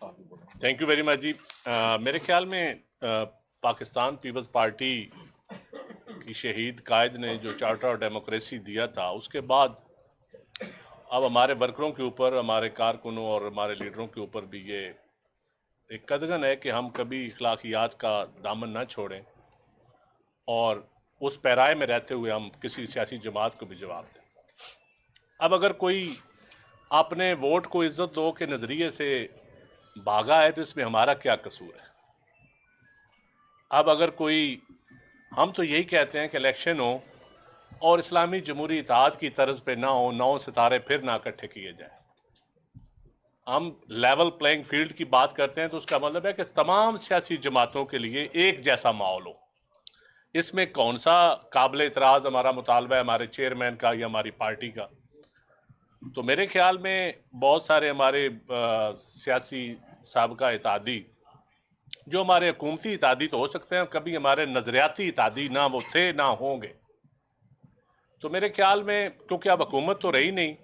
साथ ही बोला। Thank you very much जी। मेरे ख्याल में पाकिस्तान पीपल्स पार्टी की शहीद कायद ने जो चार्टर ऑफ डेमोक्रेसी दिया था, उसके बाद अब हमारे वर्करों के ऊपर, हमारे कारकुनों और हमारे लीडरों के ऊपर भी ये एक कदगन है कि हम कभी अखलाकियात का दामन ना छोड़ें और उस पैराए में रहते हुए हम किसी सियासी जमात को भी जवाब दें। अब अगर कोई अपने वोट को इज्जत दो के नज़रिए से भागा है तो इसमें हमारा क्या कसूर है। अब अगर कोई, हम तो यही कहते हैं कि इलेक्शन हो और इस्लामी जमहूरी इत्तेहाद की तर्ज पे ना हो, 9 सितारे फिर ना इकट्ठे किए जाए। हम लेवल प्लेइंग फील्ड की बात करते हैं तो उसका मतलब है कि तमाम सियासी जमातों के लिए एक जैसा माहौल हो। इसमें कौन सा काबिल इतराज़ हमारा मुतालबा है हमारे चेयरमैन का या हमारी पार्टी का। तो मेरे ख्याल में बहुत सारे हमारे सियासी साबका इत्तेहादी जो हमारे हुकूमती इत्तेहादी तो हो सकते हैं, कभी हमारे नज़रियाती इत्तेहादी ना वो थे ना होंगे। तो मेरे ख्याल में क्योंकि अब हुकूमत तो रही नहीं,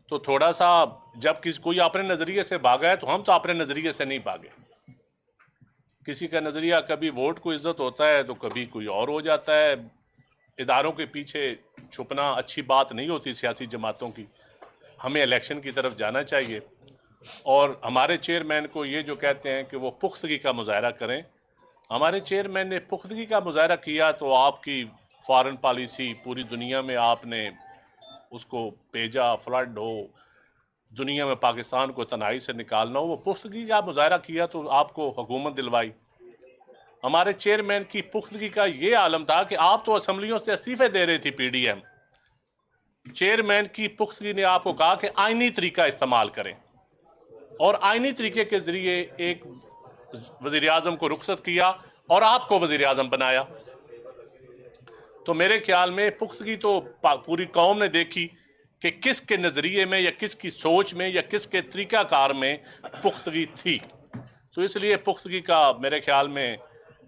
तो थोड़ा सा जब कोई अपने नज़रिए से भागा है तो हम तो अपने नज़रिए से नहीं भागे। किसी का नज़रिया कभी वोट को इज्जत होता है तो कभी कोई और हो जाता है। इदारों के पीछे छुपना अच्छी बात नहीं होती सियासी जमातों की। हमें इलेक्शन की तरफ जाना चाहिए और हमारे चेयरमैन को ये जो कहते हैं कि वो पुख्तगी का मुजाहरा करें, हमारे चेयरमैन ने पुख्तगी का मुजाहरा किया तो आपकी फॉरेन पॉलिसी पूरी दुनिया में आपने उसको भेजा, फ्लड हो, दुनिया में पाकिस्तान को तनाई से निकालना हो, वो पुख्तगी का मुजाहरा किया तो आपको हुकूमत दिलवाई। हमारे चेयरमैन की पुख्तगी का ये आलम था कि आप तो असम्बलियों से इस्तीफे दे रही थी पीडीएम, चेयरमैन की पुख्तगी ने आपको कहा कि आईनी तरीका इस्तेमाल करें और आईनी तरीके के जरिए एक वज़ीर आज़म को रुखसत किया और आपको वज़ीर आज़म बनाया। तो मेरे ख्याल में पुख्तगी तो पूरी कौम ने देखी कि किसके नज़रिए में या किसकी सोच में या किसके तरीक़ाकार में पुख्तगी थी। तो इसलिए पुख्तगी का मेरे ख्याल में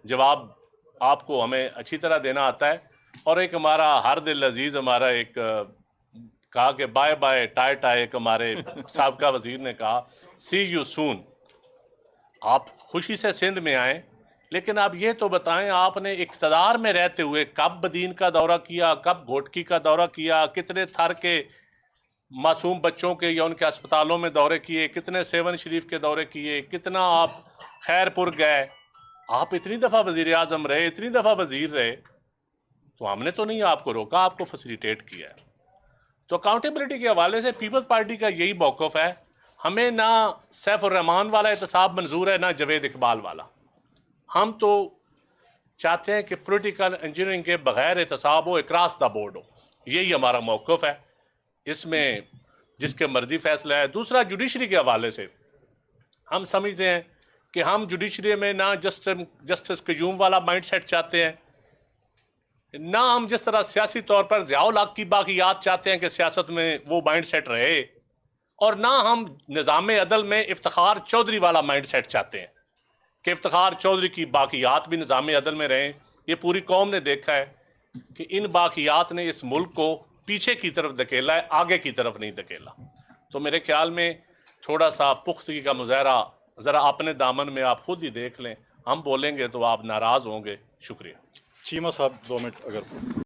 जवाब आपको हमें अच्छी तरह देना आता है। और एक हमारा हर दिल अजीज़ हमारा एक कहा कि बाय बाय टाई टाई, एक हमारे साबका वज़ीर ने कहा सी यू सून। आप खुशी से सिंध में आएँ, लेकिन आप ये तो बताएं आपने इक़्तिदार में रहते हुए कब बदीन का दौरा किया, कब घोटकी का दौरा किया, कितने थर के मासूम बच्चों के या उनके अस्पतालों में दौरे किए, कितने सेवन शरीफ के दौरे किए, कितना आप खैरपुर गए। आप इतनी दफ़ा वज़ीर आज़म रहे, इतनी दफ़ा वज़ीर रहे, तो हमने तो नहीं आपको रोका, आपको फैसिलिटेट किया है। तो अकाउंटेबिलिटी के हवाले से पीपल्स पार्टी का यही मौक़िफ़ है। हमें ना सैफ उर रहमान वाला एहतसाब मंजूर है, ना जावेद इकबाल वाला। हम तो चाहते हैं कि पॉलिटिकल इंजीनियरिंग के बगैर एहतसाब हो, अक्रॉस द बोर्ड हो। यही हमारा मौक़िफ़ है, इसमें जिसके मर्जी फैसला है। दूसरा, जुडिशरी के हवाले से हम समझते हैं कि हम जुडिशरी में ना जस्टिस क्यूम वाला माइंड सेट चाहते हैं, ना हम जिस तरह सियासी तौर पर ज़ियाउल हक की बाक़ियात चाहते हैं कि सियासत में वो माइंड सेट रहे, और ना हम निज़ाम अदल में इफ्तिखार चौधरी वाला माइंड सेट चाहते हैं कि इफ्तिखार चौधरी की बाक़ियात भी निज़ाम अदल में रहें। ये पूरी कौम ने देखा है कि इन बाक़ियात ने इस मुल्क को पीछे की तरफ धकेला है, आगे की तरफ नहीं धकेला। तो मेरे ख्याल में थोड़ा सा पुख्तगी का मुजाहरा ज़रा अपने दामन में आप खुद ही देख लें। हम बोलेंगे तो आप नाराज़ होंगे। शुक्रिया। चीमा साहब 2 मिनट अगर